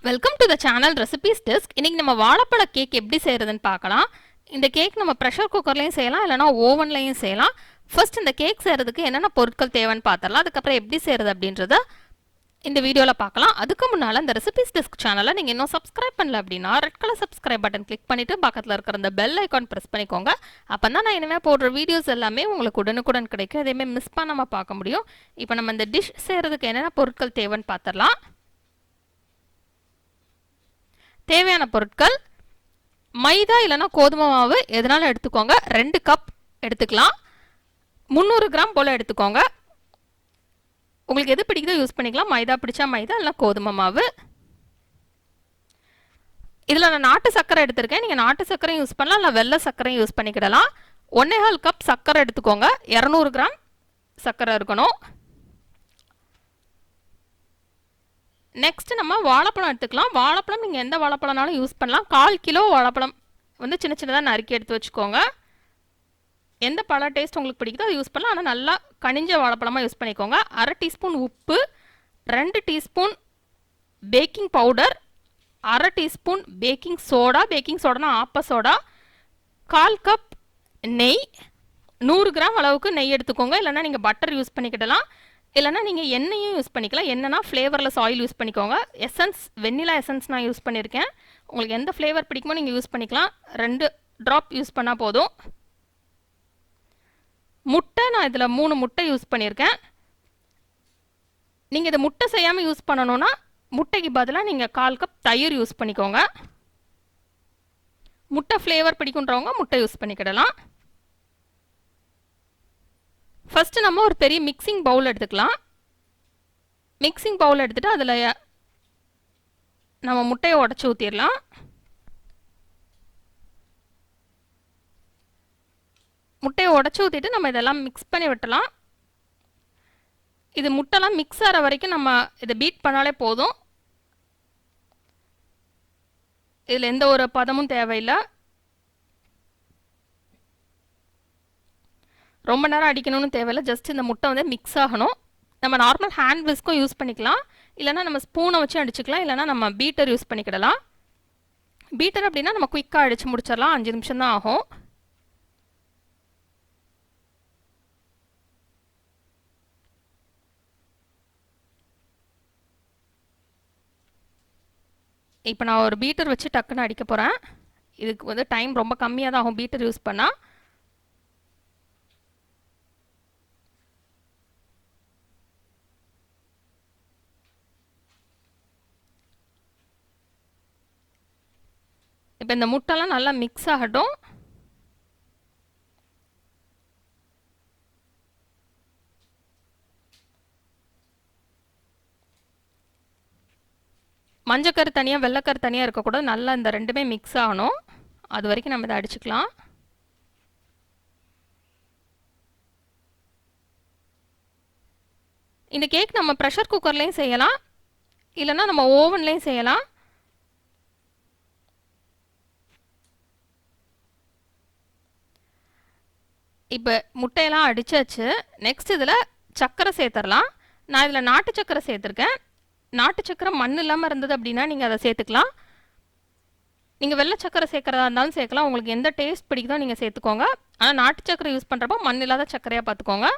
Welcome to the channel recipes desk. இன்னைக்கு நம்ம வாழைப்பழ கேக் எப்படி செய்யறதுன்னு பார்க்கலாம். இந்த கேக் நம்ம ப்ரெஷர் குக்கர்லையும் செய்யலாம், இல்லைனா ஓவன்லையும் செய்யலாம். ஃபர்ஸ்ட் இந்த கேக் செய்யறதுக்கு என்னென்ன பொருட்கள் தேவைன்னு பார்த்துடலாம். அதுக்கப்புறம் எப்படி செய்யறது அப்படின்றத இந்த வீடியோவில் பார்க்கலாம். அதுக்கு முன்னால் இந்த ரெசிபீஸ் டெஸ்க் சேனலை நீங்கள் இன்னும் சப்ஸ்கிரைப் பண்ணல அப்படின்னா red colour subscribe button click பண்ணிவிட்டு பக்கத்தில் இருக்கிற இந்த பெல் ஐக்கான் ப்ரெஸ் பண்ணிக்கோங்க. அப்போ தான் நான் இனிமேல் போடுற வீடியோஸ் எல்லாமே உங்களுக்கு உடனுக்குடன் கிடைக்கும். அதேமாதிரி மிஸ் பண்ணாமல் பார்க்க முடியும். இப்போ நம்ம இந்த டிஷ் செய்கிறதுக்கு என்னென்ன பொருட்கள் தேவைன்னு பார்த்துடலாம். தேவையான பொருட்கள் மைதா இல்லைனா கோதுமை மாவு எதனாலும் எடுத்துக்கோங்க. 2 கப் எடுத்துக்கலாம். 300 கிராம் போல் எடுத்துக்கோங்க. உங்களுக்கு எது பிடிக்குதோ யூஸ் பண்ணிக்கலாம். மைதா பிடிச்சா மைதா, இல்லை கோதுமை மாவு. இதில் நான் நாட்டு சர்க்கரை எடுத்திருக்கேன். நீங்கள் நாட்டு சர்க்கரையும் யூஸ் பண்ணலாம், இல்லை வெள்ளை சர்க்கரையும் யூஸ் பண்ணிக்கிடலாம். 1.25 கப் சர்க்கரை எடுத்துக்கோங்க. 200 கிராம் சர்க்கரை இருக்கணும். நெக்ஸ்ட் நம்ம வாழைப்பழம் எடுத்துக்கலாம். வாழைப்பழம் நீங்கள் எந்த வாழைப்பழம்னாலும் யூஸ் பண்ணலாம். 1/4 கிலோ வாழைப்பழம் வந்து சின்ன சின்னதாக நறுக்கி எடுத்து வச்சுக்கோங்க. எந்த பழ டேஸ்ட் உங்களுக்கு பிடிக்குதோ அதை யூஸ் பண்ணலாம். ஆனால் நல்லா கனிஞ்ச வாழைப்பழமாக யூஸ் பண்ணிக்கோங்க. 1/2 டீஸ்பூன் உப்பு, 2 teaspoon baking powder, 1/2 teaspoon baking soda. Baking சோடானா ஆப்ப சோடா. 1/4 கப் நெய். 100 கிராம் அளவுக்கு நெய் எடுத்துக்கோங்க. இல்லைனா நீங்கள் பட்டர் யூஸ் பண்ணிக்கிடலாம், இல்லைனா நீங்கள் எண்ணெயும் யூஸ் பண்ணிக்கலாம். என்னன்னா ஃப்ளேவர்லெஸ் ஆயில் யூஸ் பண்ணிக்கோங்க. எசன்ஸ், வெண்ணிலா எசன்ஸ் நான் யூஸ் பண்ணியிருக்கேன். உங்களுக்கு எந்த ஃப்ளேவர் பிடிக்குமோ நீங்கள் யூஸ் பண்ணிக்கலாம். 2 ட்ராப் யூஸ் பண்ணால் போதும். முட்டை நான் இதில் 3 முட்டை யூஸ் பண்ணியிருக்கேன். நீங்கள் இதை முட்டை செய்யாமல் யூஸ் பண்ணணுன்னா முட்டைக்கு பதிலாக நீங்கள் 1/4 கப் தயிர் யூஸ் பண்ணிக்கோங்க. முட்டை ஃப்ளேவர் பிடிக்குன்றவங்க முட்டை யூஸ் பண்ணிக்கிடலாம். ஃபஸ்ட்டு நம்ம ஒரு பெரிய மிக்சிங் பவுல் எடுத்துக்கலாம். மிக்சிங் பவுல் எடுத்துகிட்டு அதில் நம்ம முட்டையை உடச்சி ஊற்றிடலாம். முட்டையை உடச்சி ஊற்றிட்டு நம்ம இதெல்லாம் மிக்ஸ் பண்ணி விட்டலாம். இது முட்டைலாம் மிக்ஸ் ஆகிற வரைக்கும் நம்ம இதை பீட் பண்ணாலே போதும். இதில் எந்த ஒரு பதமும் தேவையில்லை. ரொம்ப நேரம் அடிக்கணும்னு தேவையில்லை. ஜஸ்ட் இந்த முட்டை வந்து மிக்ஸ் ஆகணும். நம்ம நார்மல் ஹேண்ட் விஸ்க்கும் யூஸ் பண்ணிக்கலாம், இல்லைனா நம்ம ஸ்பூனை வச்சு அடிச்சுக்கலாம், இல்லைனா நம்ம பீட்டர் யூஸ் பண்ணிக்கிடலாம். பீட்டர் அப்படின்னா நம்ம குயிக்காக அடித்து முடிச்சிடலாம். 5 நிமிஷம் தான் ஆகும். இப்போ நான் ஒரு பீட்டர் வச்சு டக்குன்னு அடிக்க போகிறேன். இதுக்கு வந்து டைம் ரொம்ப கம்மியாக தான் ஆகும் பீட்டர் யூஸ் பண்ணால். இப்போ இந்த முட்டைலாம் நல்லா மிக்ஸ் ஆகட்டும். மஞ்சக்கரு தனியாக வெள்ளைக்கரு தனியாக இருக்கக்கூடாது. நல்லா இந்த ரெண்டுமே மிக்ஸ் ஆகணும். அது வரைக்கும் நம்ம இதை அடிச்சுக்கலாம். இந்த கேக் நம்ம ப்ரெஷர் குக்கர்லேயும் செய்யலாம், இல்லைனா நம்ம ஓவன்லேயும் செய்யலாம். இப்போ முட்டையெல்லாம் அடித்தாச்சு. நெக்ஸ்ட் இதில் சர்க்கரை சேர்த்துடலாம். நான் இதில் நாட்டு சர்க்கரை சேர்த்துருக்கேன். நாட்டு சர்க்கரை மண் இல்லாமல் இருந்தது அப்படின்னா நீங்கள் அதை சேர்த்துக்கலாம். நீங்கள் வெள்ளை சர்க்கரை சேர்க்குறதா இருந்தாலும் சேர்க்கலாம். உங்களுக்கு எந்த டேஸ்ட் பிடிக்குதோ நீங்கள் சேர்த்துக்கோங்க. ஆனால் நாட்டு சர்க்கரை யூஸ் பண்ணுறப்போ மண் இல்லாத சர்க்கரையாக பார்த்துக்கோங்க.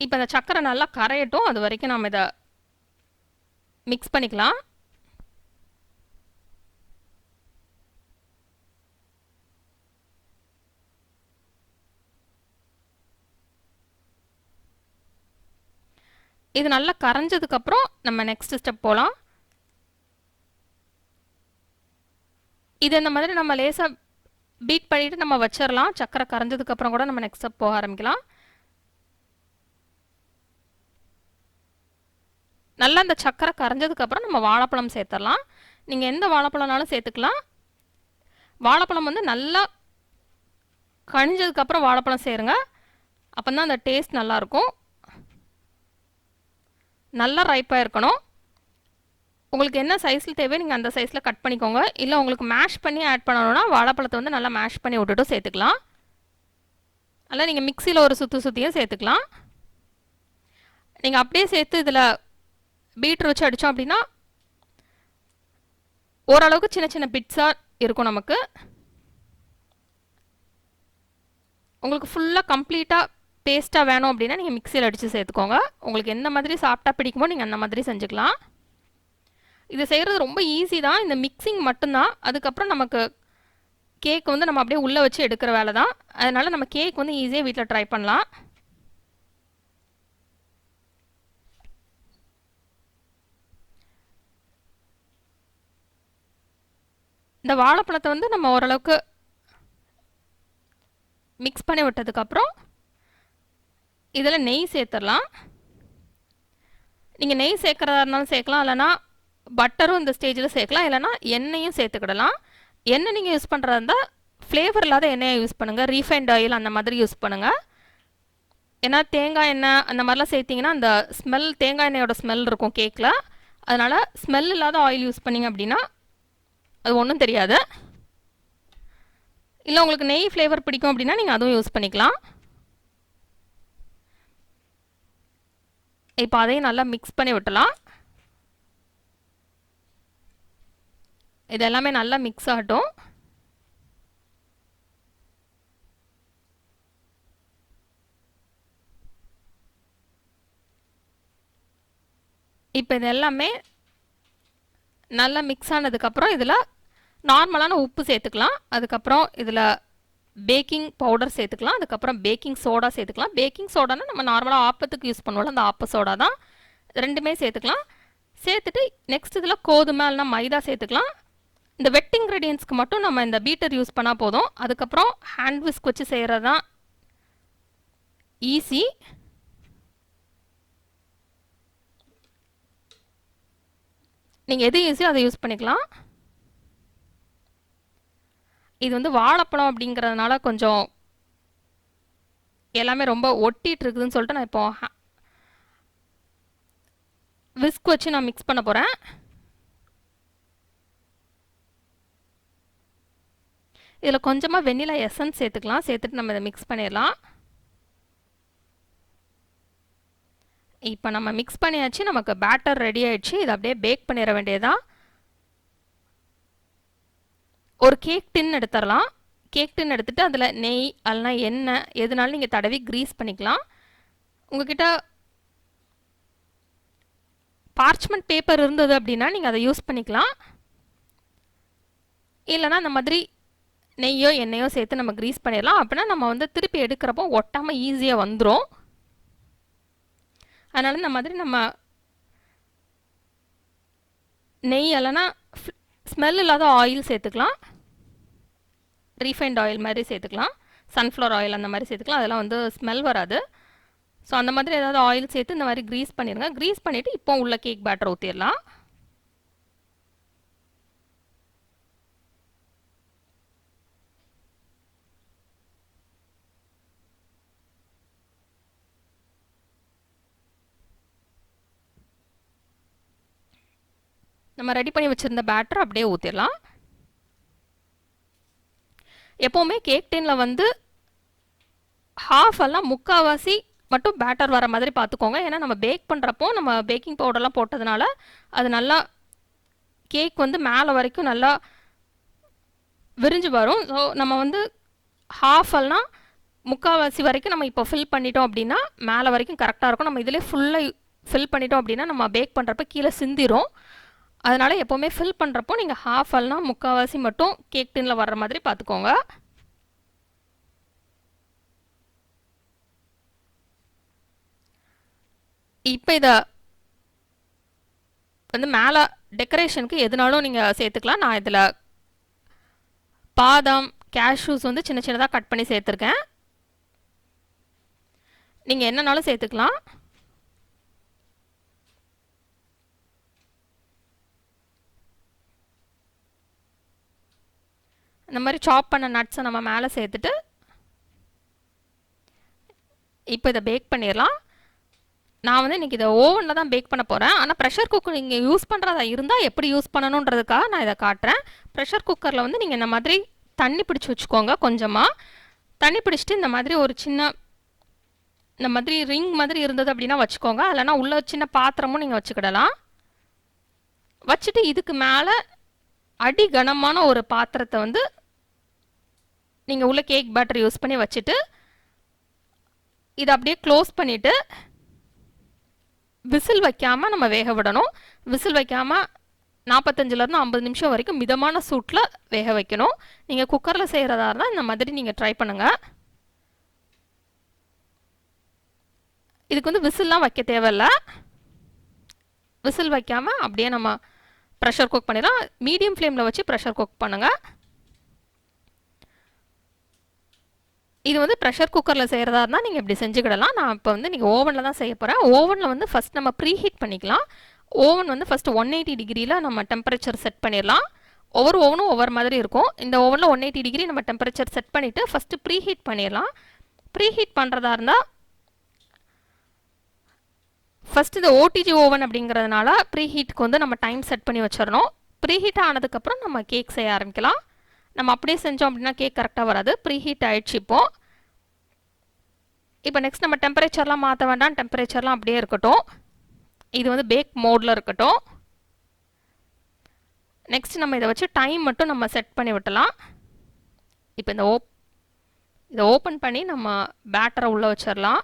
இப்போ இந்த சர்க்கரை நல்லா கரையட்டும். அது வரைக்கும் நம்ம இதை மிக்ஸ் பண்ணிக்கலாம். இது நல்லா கரைஞ்சதுக்கப்புறம் நம்ம நெக்ஸ்ட் ஸ்டெப் போகலாம். இது இந்த மாதிரி நம்ம லேசாக பீட் பண்ணிவிட்டு நம்ம வச்சிடலாம். சக்கரை கரைஞ்சதுக்கப்புறம் கூட நம்ம நெக்ஸ்ட் ஸ்டெப் போக ஆரம்பிக்கலாம். நல்லா இந்த சக்கரை கரைஞ்சதுக்கப்புறம் நம்ம வாழைப்பழம் சேர்த்துடலாம். நீங்கள் எந்த வாழைப்பழம்னாலும் சேர்த்துக்கலாம். வாழைப்பழம் வந்து நல்லா கனிஞ்சதுக்கப்புறம் வாழைப்பழம் சேருங்க. அப்போ தான் அந்த டேஸ்ட் நல்லாயிருக்கும். நல்லா ரைப்பாக இருக்கணும். உங்களுக்கு என்ன சைஸில் தேவையோ நீங்கள் அந்த சைஸில் கட் பண்ணிக்கோங்க. இல்லை உங்களுக்கு மேஷ் பண்ணி ஆட் பண்ணணும்னா வாழைப்பழத்தை வந்து நல்லா மேஷ் பண்ணி விட்டுட்டும் சேர்த்துக்கலாம். அல்ல நீங்கள் மிக்சியில் ஒரு சுற்றியும் சேர்த்துக்கலாம். நீங்கள் அப்படியே சேர்த்து இதில் பீட்ரு வச்சு அடித்தோம் அப்படின்னா ஓரளவுக்கு சின்ன சின்ன பிட்ஸாக இருக்கும் நமக்கு. உங்களுக்கு ஃபுல்லாக கம்ப்ளீட்டாக பேஸ்ட்டாக வேணும் அப்படின்னா நீங்கள் மிக்சியில் அடித்து சேர்த்துக்கோங்க. உங்களுக்கு எந்த மாதிரி சாப்பிட்டா பிடிக்குமோ நீங்கள் அந்த மாதிரி செஞ்சுக்கலாம். இது செய்கிறது ரொம்ப ஈஸி தான், இந்த மிக்சிங் மட்டும்தான். அதுக்கப்புறம் நமக்கு கேக் வந்து நம்ம அப்படியே உள்ளே வச்சு எடுக்கிற வேலை தான். அதனால் நம்ம கேக் வந்து ஈஸியாக வீட்டில் ட்ரை பண்ணலாம். இந்த வாழைப்பழத்தை வந்து நம்ம ஓரளவுக்கு மிக்ஸ் பண்ணி விட்டதுக்கப்புறம் இதில் நெய் சேர்த்துடலாம். நீங்கள் நெய் சேர்க்குறதா இருந்தாலும் சேர்க்கலாம், இல்லைனா பட்டரும் இந்த ஸ்டேஜில் சேர்க்கலாம், இல்லைனா எண்ணெயும் சேர்த்துக்கிடலாம். எண்ணெய் நீங்கள் யூஸ் பண்ணுறதா இருந்தால் ஃப்ளேவர் இல்லாத எண்ணெயை யூஸ் பண்ணுங்கள், ரீஃபைண்ட் ஆயில் அந்த மாதிரி யூஸ் பண்ணுங்கள். ஏன்னா தேங்காய் எண்ணெய் அந்த மாதிரிலாம் சேர்த்திங்கன்னா அந்த ஸ்மெல், தேங்காய் எண்ணெயோட ஸ்மெல் இருக்கும் கேக்கில். அதனால் ஸ்மெல் இல்லாத ஆயில் யூஸ் பண்ணிங்க அப்படின்னா அது ஒன்றும் தெரியாது. இல்லை உங்களுக்கு நெய் ஃப்ளேவர் பிடிக்கும் அப்படின்னா நீங்கள் அதுவும் யூஸ் பண்ணிக்கலாம். இப்போ அதையும் நல்லா மிக்ஸ் பண்ணி விட்டலாம். இது எல்லாமே நல்லா மிக்ஸ் ஆகட்டும். இப்போ இது எல்லாமே நல்லா மிக்ஸ் ஆனதுக்கப்புறம் இதில் நார்மலான உப்பு சேர்த்துக்கலாம். அதுக்கப்புறம் இதில் பேக்கிங் பவுடர் சேர்த்துக்கலாம். அதுக்கப்புறம் பேக்கிங் சோடா சேர்த்துக்கலாம். பேக்கிங் சோடானா நம்ம நார்மலாக ஆப்பத்துக்கு யூஸ் பண்ணுவோம்ல, அந்த ஆப்ப சோடா தான். ரெண்டுமே சேர்த்துக்கலாம். சேர்த்துட்டு நெக்ஸ்ட் இதில் கோதுமை இல்லைனா மைதா சேர்த்துக்கலாம். இந்த வெட் இன்க்ரீடியன்ஸ்க்கு மட்டும் நம்ம இந்த பீட்டர் யூஸ் பண்ணால் போதும். அதுக்கப்புறம் ஹேண்ட் விஸ்க் வச்சு செய்கிறது தான் ஈஸி. நீங்கள் எது ஈஸியோ அதை யூஸ் பண்ணிக்கலாம். இது வந்து வாழைப்பழம் அப்படிங்கிறதுனால கொஞ்சம் எல்லாமே ரொம்ப ஒட்டிகிட்டு இருக்குதுன்னு சொல்லிட்டு நான் இப்போ விஸ்க் வச்சு நான் மிக்ஸ் பண்ண போகிறேன். இதில் கொஞ்சமாக வெண்ணிலா எசன்ஸ் சேர்த்துக்கலாம். சேர்த்துட்டு நம்ம இதை மிக்ஸ் பண்ணிடலாம். இப்போ நம்ம மிக்ஸ் பண்ணியாச்சு, நமக்கு பேட்டர் ரெடி ஆயிடுச்சு. இதை அப்படியே பேக் பண்ணிட வேண்டியதான். ஒரு கேக் டின் எடுத்துடலாம். கேக் டின் எடுத்துகிட்டு அதில் நெய் அல்லனா எண்ணெய் எதுனாலும் நீங்கள் தடவி க்ரீஸ் பண்ணிக்கலாம். உங்ககிட்ட பார்ச்மெண்ட் பேப்பர் இருந்தது அப்படின்னா நீங்கள் அதை யூஸ் பண்ணிக்கலாம். இல்லைனா இந்த மாதிரி நெய்யோ எண்ணெயோ சேர்த்து நம்ம க்ரீஸ் பண்ணிடலாம். அப்படின்னா நம்ம வந்து திருப்பி எடுக்கிறப்போ ஒட்டாமல் ஈஸியாக வந்துடும். அதனால் இந்த மாதிரி நம்ம நெய் இல்லைனா ஸ்மெல் இல்லாத ஆயில் சேர்த்துக்கலாம். ரீஃபைண்ட் ஆயில் மாதிரி சேர்த்துக்கலாம், சன்ஃப்ளவர் ஆயில் அந்த மாதிரி சேர்த்துக்கலாம். அதெல்லாம் வந்து ஸ்மெல் வராது. ஸோ அந்த மாதிரி ஏதாவது ஆயில் சேர்த்து இந்த மாதிரி க்ரீஸ் பண்ணிடுங்க. க்ரீஸ் பண்ணிவிட்டு இப்போ உள்ள கேக் பேட்டர் ஊற்றிடலாம். நம்ம ரெடி பண்ணி வச்சுருந்த பேட்டர் அப்படியே ஊற்றிடலாம். எப்போவுமே கேக் டின்னில் வந்து ஹாஃப் எல்லாம் முக்கால்வாசி மட்டும் பேட்டர் வர மாதிரி பார்த்துக்கோங்க. ஏன்னா நம்ம பேக் பண்ணுறப்போ நம்ம பேக்கிங் பவுடர்லாம் போட்டதுனால அது நல்லா கேக் வந்து மேலே வரைக்கும் நல்லா விரிஞ்சு வரும். ஸோ நம்ம வந்து ஹாஃப் எல்லாம் முக்கால்வாசி வரைக்கும் நம்ம இப்போ ஃபில் பண்ணிட்டோம் அப்படின்னா மேலே வரைக்கும் கரெக்டாக இருக்கும். நம்ம இதிலே ஃபுல்லாக ஃபில் பண்ணிட்டோம் அப்படின்னா நம்ம பேக் பண்ணுறப்ப கீழே சிந்திரும். அதனால் எப்போவுமே ஃபில் பண்ணுறப்போ நீங்கள் ஹாஃப் எல்லாம் முக்கால்வாசி மட்டும் கேக் டின்னில் வர்ற மாதிரி பார்த்துக்கோங்க. இப்போ இதை வந்து மேலே டெக்கரேஷனுக்கு எதுனாலும் நீங்கள் சேர்த்துக்கலாம். நான் இதில் பாதாம் கேஷ்யூஸ் வந்து சின்ன சின்னதாக கட் பண்ணி சேர்த்துருக்கேன். நீங்கள் என்னன்னாலும் சேர்த்துக்கலாம். இந்த மாதிரி சாப் பண்ண நட்ஸை நம்ம மேலே சேர்த்துட்டு இப்போ இதை பேக் பண்ணிடலாம். நான் வந்து இன்றைக்கி இதை ஓவனில் தான் பேக் பண்ண போகிறேன். ஆனால் ப்ரெஷர் குக்கர் நீங்கள் யூஸ் பண்ணுறதா இருந்தால் எப்படி யூஸ் பண்ணணுன்றதுக்காக நான் இதை காட்டுறேன். ப்ரெஷர் குக்கரில் வந்து நீங்கள் இந்த மாதிரி தண்ணி பிடிச்சி வச்சுக்கோங்க. கொஞ்சமாக தண்ணி பிடிச்சிட்டு இந்த மாதிரி ஒரு சின்ன இந்த மாதிரி ரிங் மாதிரி இருந்தது அப்படின்னா வச்சுக்கோங்க. இல்லைனா உள்ள சின்ன பாத்திரமும் நீங்கள் வச்சுக்கிடலாம். வச்சுட்டு இதுக்கு மேலே அடி கனமான ஒரு பாத்திரத்தை வந்து நீங்கள் உள்ள கேக் பேட்டர் யூஸ் பண்ணி வச்சுட்டு இதை அப்படியே க்ளோஸ் பண்ணிவிட்டு விசில் வைக்காமல் நம்ம வேக விடணும். விசில் வைக்காமல் 45லேருந்து 50 நிமிஷம் வரைக்கும் மிதமான சூட்டில் வேக வைக்கணும். நீங்கள் குக்கரில் செய்கிறதா இருந்தால் இந்த மாதிரி நீங்கள் ட்ரை பண்ணுங்கள். இதுக்கு வந்து விசில்லாம் வைக்க தேவையில்லை. விசில் வைக்காமல் அப்படியே நம்ம ப்ரெஷர் குக் பண்ணிடலாம். மீடியம் ஃப்ளேமில் வச்சு ப்ரெஷர் குக் பண்ணுங்கள். இது வந்து ப்ரெஷர் குக்கரில் செய்கிறதா இருந்தால் நீங்கள் இப்படி செஞ்சுக்கிடலாம். நான் இப்போ வந்து நீங்கள் ஓவனில் தான் செய்ய போகிறேன். ஓவனில் வந்து ஃபஸ்ட் நம்ம ப்ரீ ஹீட் பண்ணிக்கலாம். ஓவன் வந்து ஃபஸ்ட்டு 180 டிகிரியில் நம்ம டெம்பரேச்சர் செட் பண்ணிடலாம். ஒவ்வொரு ஓவனும் ஒவ்வொரு மாதிரி இருக்கும். இந்த ஓவனில் 180 டிகிரி நம்ம டெம்பரேச்சர் செட் பண்ணிவிட்டு ஃபஸ்ட்டு ப்ரீ ஹீட் பண்ணிடலாம். ப்ரீ ஹீட் பண்ணுறதா இருந்தால் ஃபஸ்ட்டு இந்த ஓடிஜி ஓவன் அப்படிங்கிறதுனால ப்ரீ ஹீட்டுக்கு வந்து நம்ம டைம் செட் பண்ணி வச்சிடணும். ப்ரீ ஹீட் ஆனதுக்கப்புறம் நம்ம கேக் செய்ய ஆரம்பிக்கலாம். நம்ம அப்படியே செஞ்சோம் அப்படின்னா கேக் கரெக்டாக வராது. ப்ரீ ஹீட் ஆகிடுச்சு. இப்போ நெக்ஸ்ட் நம்ம டெம்பரேச்சர்லாம் மாற்ற வேண்டாம். டெம்பரேச்சர்லாம் அப்படியே இருக்கட்டும். இது வந்து பேக் மோடில் இருக்கட்டும். நெக்ஸ்ட் நம்ம இதை வச்சு டைம் மட்டும் நம்ம செட் பண்ணி விட்டலாம். இப்போ இதை ஓப்பன் பண்ணி நம்ம பேட்டரை உள்ளே வச்சிடலாம்.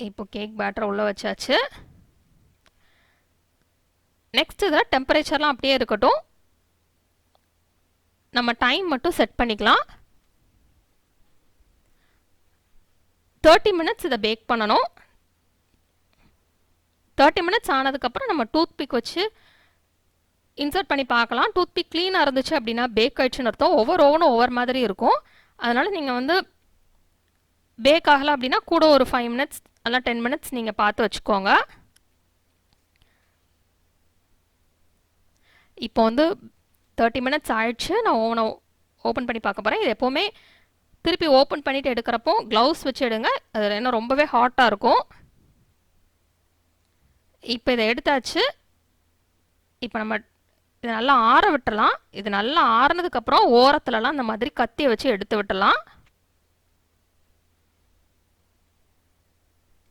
இப்போ கேக் பேட்டரை உள்ளே வச்சாச்சு. நெக்ஸ்ட் இதில் டெம்பரேச்சர்லாம் அப்படியே இருக்கட்டும். நம்ம டைம் மட்டும் செட் பண்ணிக்கலாம். 30 மினிட்ஸ் இதை பேக் பண்ணணும். 30 மினிட்ஸ் ஆனதுக்கப்புறம் நம்ம டூத் பிக் வச்சு இன்சர்ட் பண்ணி பார்க்கலாம். டூத் பிக் க்ளீனாக இருந்துச்சு அப்படின்னா பேக் ஆயிடுச்சுன்னு அர்த்தம். ஒவ்வொரு ஓவனும் ஒவ்வொரு மாதிரி இருக்கும். அதனால் நீங்கள் வந்து பேக் ஆகலை அப்படின்னா கூட ஒரு 5 மினிட்ஸ் அல்ல 10 மினிட்ஸ் நீங்கள் பார்த்து வச்சுக்கோங்க. இப்போ வந்து 30 மினிட்ஸ் ஆயிடுச்சு. நான் ஓவனை ஓப்பன் பண்ணி பார்க்க போகிறேன். இது எப்போவுமே திருப்பி ஓப்பன் பண்ணிவிட்டு எடுக்கிறப்போ க்ளவுஸ் வச்சு எடுங்க. அது என்ன ரொம்பவே ஹாட்டாக இருக்கும். இப்போ இதை எடுத்தாச்சு. இப்போ நம்ம இதை நல்லா ஆற விட்டுறலாம். இது நல்லா ஆறுனதுக்கப்புறம் ஓரத்துலலாம் இந்த மாதிரி கத்தியை வச்சு எடுத்து விட்டுடலாம்.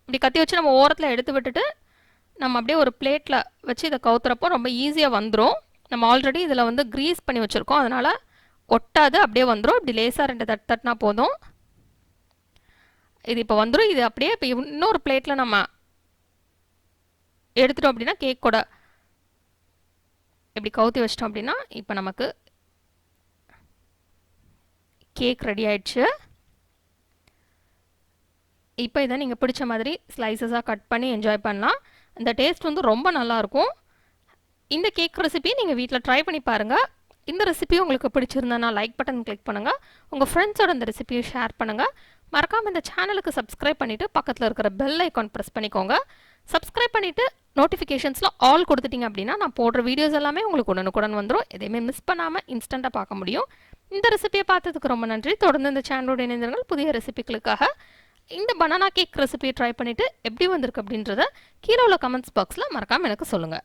இப்படி கத்தி வச்சு நம்ம ஓரத்தில் எடுத்து விட்டுட்டு நம்ம அப்படியே ஒரு பிளேட்டில் வச்சு இதை கவுத்துறப்போ ரொம்ப ஈஸியாக வந்துடும். நம்ம ஆல்ரெடி இதில் வந்து க்ரீஸ் பண்ணி வச்சுருக்கோம். அதனால் ஒட்டாது, அப்படியே வந்துடும். இப்படி லேசாக 2 தட்டினா போதும். இது இப்போ வந்துடும். இது அப்படியே இப்போ இன்னொரு பிளேட்டில் நம்ம எடுத்துட்டோம் அப்படின்னா கேக்கோட இப்படி கவுத்தி வச்சிட்டோம் அப்படின்னா இப்போ நமக்கு கேக் ரெடி ஆயிடுச்சு. இப்போ இதை நீங்கள் பிடிச்ச மாதிரி ஸ்லைசஸாக கட் பண்ணி என்ஜாய் பண்ணலாம். இந்த டேஸ்ட் வந்து ரொம்ப நல்லாயிருக்கும். இந்த கேக் ரெசிபி நீங்கள் வீட்டில் ட்ரை பண்ணி பாருங்கள். இந்த ரெசிபி உங்களுக்கு பிடிச்சிருந்தா லைக் பட்டன் கிளிக் பண்ணுங்கள். உங்கள் ஃப்ரெண்ட்ஸோட இந்த ரெசிபியை ஷேர் பண்ணுங்கள். மறக்காமல் இந்த சேனலுக்கு சப்ஸ்கிரைப் பண்ணிவிட்டு பக்கத்தில் இருக்கிற பெல் ஐக்கான் ப்ரெஸ் பண்ணிக்கோங்க. சப்ஸ்கிரைப் பண்ணிவிட்டு நோட்டிஃபிகேஷன்ஸில் ஆல் கொடுத்துட்டிங்க அப்படின்னா நான் போடுற வீடியோஸ் எல்லாமே உங்களுக்கு உடனுக்குடன் வந்துடும். எதையுமே மிஸ் பண்ணாமல் இன்ஸ்டண்ட்டாக பார்க்க முடியும். இந்த ரெசிபியை பார்த்ததுக்கு ரொம்ப நன்றி. தொடர்ந்து இந்த சேனலோட இணைந்திருங்கள். புதிய ரெசிபிகளுக்காக இந்த பனானா கேக் ரெசிபியை ட்ரை பண்ணிவிட்டு எப்படி வந்திருக்கு அப்படின்றத கீழே உள்ள கமெண்ட்ஸ் பாக்ஸில் மறக்காமல் எனக்கு சொல்லுங்கள்.